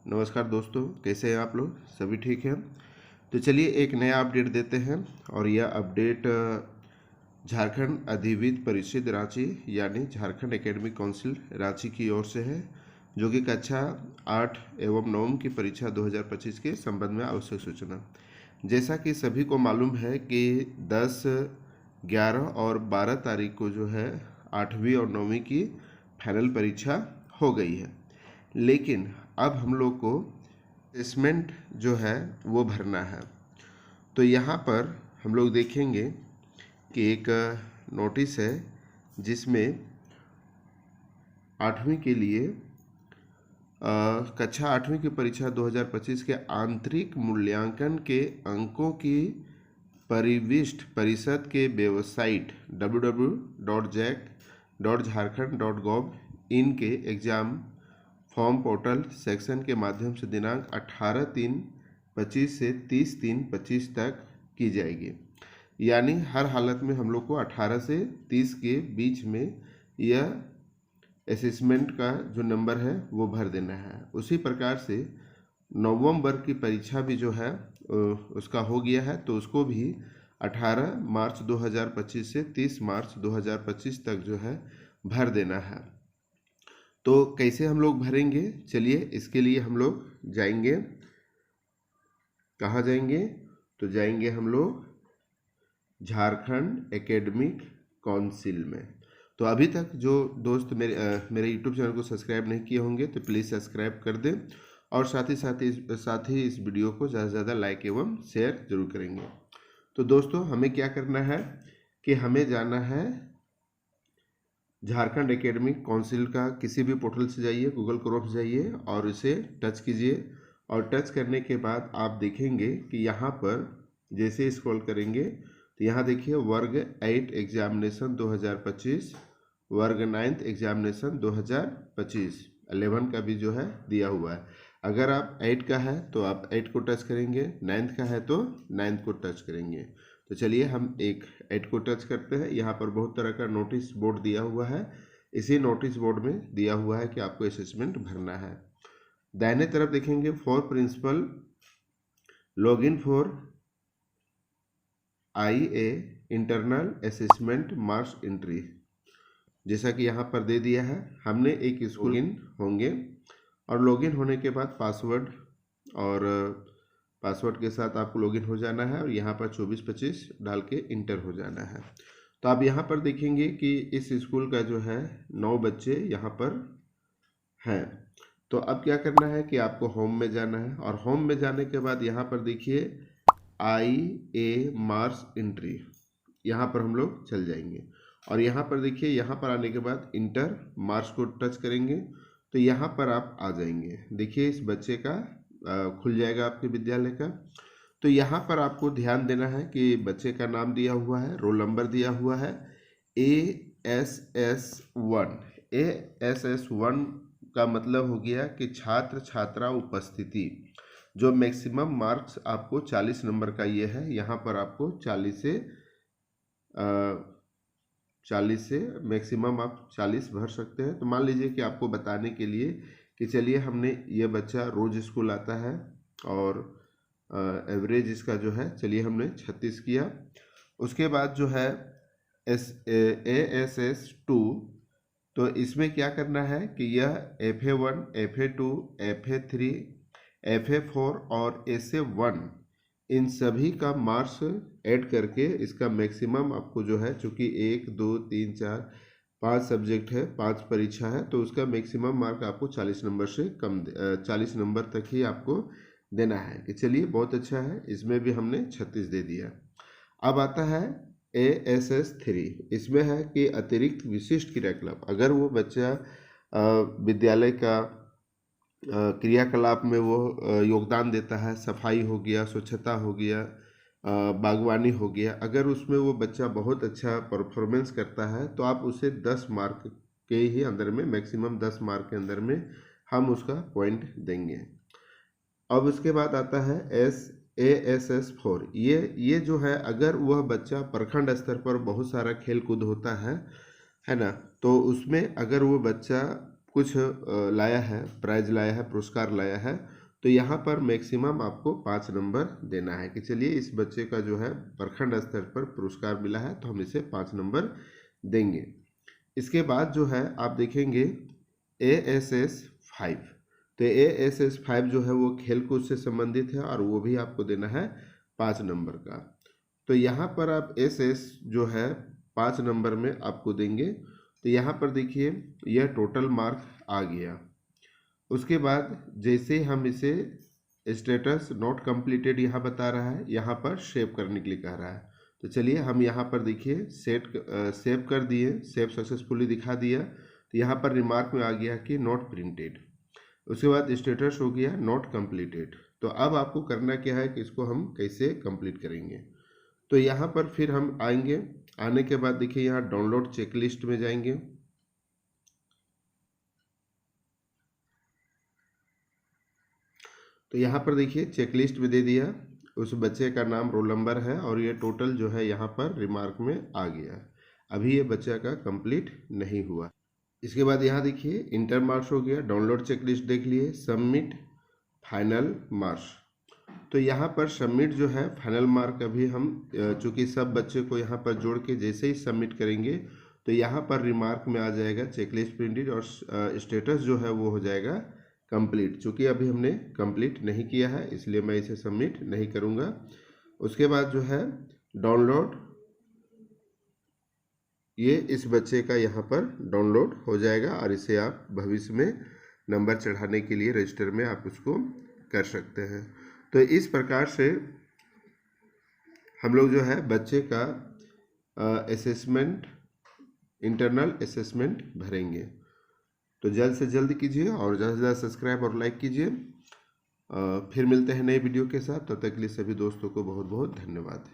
नमस्कार दोस्तों, कैसे हैं आप लोग? सभी ठीक हैं? तो चलिए एक नया अपडेट देते हैं। और यह अपडेट झारखंड अधिविद्य परिषद रांची यानी झारखंड एकेडमिक काउंसिल रांची की ओर से है, जो कि कक्षा 8 एवं 9 की परीक्षा 2025 के संबंध में आवश्यक सूचना। जैसा कि सभी को मालूम है कि 10, 11 और 12 तारीख को जो है 8वीं और 9वीं की फाइनल परीक्षा हो गई है, लेकिन अब हम लोग को असेसमेंट जो है वो भरना है। तो यहाँ पर हम लोग देखेंगे कि एक नोटिस है जिसमें 8वीं के लिए कक्षा 8वीं की परीक्षा 2025 के आंतरिक मूल्यांकन के अंकों की परिविष्ट परिषद के वेबसाइट www.jac.jharkhand.gov.in के एग्ज़ाम फॉर्म पोर्टल सेक्शन के माध्यम से दिनांक 18/3/25 से 30/3/25 तक की जाएगी। यानी हर हालत में हम लोग को 18 से 30 के बीच में यह असेसमेंट का जो नंबर है वो भर देना है। उसी प्रकार से नवंबर की परीक्षा भी जो है उसका हो गया है, तो उसको भी 18 मार्च 2025 से 30 मार्च 2025 तक जो है भर देना है। तो कैसे हम लोग भरेंगे? चलिए इसके लिए हम लोग जाएंगे, कहाँ जाएंगे? तो जाएंगे हम लोग झारखंड एकेडमिक काउंसिल में। तो अभी तक जो दोस्त मेरे यूट्यूब चैनल को सब्सक्राइब नहीं किए होंगे तो प्लीज़ सब्सक्राइब कर दें, और साथ ही इस वीडियो को ज़्यादा से ज़्यादा लाइक एवं शेयर जरूर करेंगे। तो दोस्तों हमें क्या करना है कि हमें जाना है झारखंड एकेडमिक काउंसिल का किसी भी पोर्टल से जाइए, गूगल क्रोम से जाइए और इसे टच कीजिए। और टच करने के बाद आप देखेंगे कि यहाँ पर जैसे स्क्रॉल करेंगे तो यहाँ देखिए वर्ग 8 एग्जामिनेशन 2025, वर्ग 9 एग्जामिनेशन 2025, 11 का भी जो है दिया हुआ है। अगर आप 8 का है तो आप 8 को टच करेंगे, 9th का है तो 9th को टच करेंगे। तो चलिए हम एक 8 को टच करते हैं। यहाँ पर बहुत तरह का नोटिस बोर्ड दिया हुआ है। इसी नोटिस बोर्ड में दिया हुआ है कि आपको असेसमेंट भरना है। दाहिने तरफ देखेंगे for principal login for IA internal assessment marks entry, जैसा कि यहाँ पर दे दिया है। हमने एक स्कूल लॉगिन होंगे और लॉगिन होने के बाद पासवर्ड के साथ आपको लॉगिन हो जाना है और यहाँ पर 24-25 डाल के इंटर हो जाना है। तो आप यहाँ पर देखेंगे कि इस स्कूल का जो है 9 बच्चे यहाँ पर हैं। तो अब क्या करना है कि आपको होम में जाना है, और होम में जाने के बाद यहाँ पर देखिए IA मार्क्स एंट्री, यहाँ पर हम लोग चल जाएंगे। और यहाँ पर देखिए, यहाँ पर आने के बाद इंटर मार्क्स को टच करेंगे तो यहाँ पर आप आ जाएंगे। देखिए इस बच्चे का खुल जाएगा आपके विद्यालय का। तो यहाँ पर आपको ध्यान देना है कि बच्चे का नाम दिया हुआ है, रोल नंबर दिया हुआ है ASS1। ASS1 का मतलब हो गया कि छात्र छात्रा उपस्थिति। जो मैक्सिमम मार्क्स आपको 40 नंबर का ये है, यहाँ पर आपको 40 से मैक्सिमम आप 40 भर सकते हैं। तो मान लीजिए कि आपको बताने के लिए कि चलिए हमने ये बच्चा रोज स्कूल आता है और एवरेज इसका जो है चलिए हमने 36 किया। उसके बाद जो है ASS2, तो इसमें क्या करना है कि यह FA1, FA2, FA3, FA4 और SA1 इन सभी का मार्क्स ऐड करके इसका मैक्सिमम आपको जो है, चूँकि 1, 2, 3, 4, 5 सब्जेक्ट है, 5 परीक्षा है, तो उसका मैक्सिमम मार्क आपको 40 नंबर से कम 40 नंबर तक ही आपको देना है। कि चलिए बहुत अच्छा है, इसमें भी हमने 36 दे दिया। अब आता है ASS3। इसमें है कि अतिरिक्त विशिष्ट क्रियाकलाप। अगर वो बच्चा विद्यालय का क्रियाकलाप में वो योगदान देता है, सफाई हो गया, स्वच्छता हो गया, बागवानी हो गया, अगर उसमें वो बच्चा बहुत अच्छा परफॉर्मेंस करता है तो आप उसे 10 मार्क के ही अंदर में, मैक्सिमम 10 मार्क के अंदर में हम उसका पॉइंट देंगे। अब उसके बाद आता है ASS4। ये जो है, अगर वह बच्चा प्रखंड स्तर पर बहुत सारा खेल कूद होता है ना, तो उसमें अगर वो बच्चा कुछ लाया है, प्राइज लाया है, पुरस्कार लाया है, तो यहाँ पर मैक्सिमम आपको 5 नंबर देना है कि चलिए इस बच्चे का जो है प्रखंड स्तर पर पुरस्कार मिला है तो हम इसे 5 नंबर देंगे। इसके बाद जो है आप देखेंगे ASS 5, तो ASS 5 जो है वो खेल कूद से संबंधित है और वो भी आपको देना है 5 नंबर का। तो यहाँ पर आप SS जो है 5 नंबर में आपको देंगे। तो यहाँ पर देखिए यह टोटल मार्क आ गया। उसके बाद जैसे हम इसे स्टेटस नॉट कंप्लीटेड यहाँ बता रहा है, यहाँ पर सेव करने के लिए कह रहा है। तो चलिए हम यहाँ पर देखिए सेव कर दिए, सेव सक्सेसफुली दिखा दिया। तो यहाँ पर रिमार्क में आ गया कि नॉट प्रिंटेड। उसके बाद स्टेटस हो गया नॉट कंप्लीटेड। तो अब आपको करना क्या है कि इसको हम कैसे कंप्लीट करेंगे। तो यहाँ पर फिर हम आएंगे, आने के बाद देखिए यहाँ डाउनलोड चेकलिस्ट में जाएंगे। तो यहाँ पर देखिए चेकलिस्ट में दे दिया, उस बच्चे का नाम रोल नंबर है और ये टोटल जो है यहाँ पर रिमार्क में आ गया। अभी ये बच्चे का कंप्लीट नहीं हुआ। इसके बाद यहाँ देखिए इंटर मार्क्स हो गया, डाउनलोड चेकलिस्ट देख लिए, सबमिट फाइनल मार्क्स। तो यहाँ पर सबमिट जो है फाइनल मार्क अभी हम चूँकि सब बच्चे को यहाँ पर जोड़ के जैसे ही सबमिट करेंगे तो यहाँ पर रिमार्क में आ जाएगा चेकलिस्ट प्रिंटेड और स्टेटस जो है वो हो जाएगा कंप्लीट। चूँकि अभी हमने कंप्लीट नहीं किया है इसलिए मैं इसे सबमिट नहीं करूँगा। उसके बाद जो है डाउनलोड, ये इस बच्चे का यहाँ पर डाउनलोड हो जाएगा और इसे आप भविष्य में नंबर चढ़ाने के लिए रजिस्टर में आप उसको कर सकते हैं। तो इस प्रकार से हम लोग जो है बच्चे का असेसमेंट, इंटरनल असेसमेंट भरेंगे। तो जल्द से जल्द कीजिए और ज़्यादा से ज़्यादा सब्सक्राइब और लाइक कीजिए। फिर मिलते हैं नए वीडियो के साथ, तब तक के लिए सभी दोस्तों को बहुत बहुत धन्यवाद।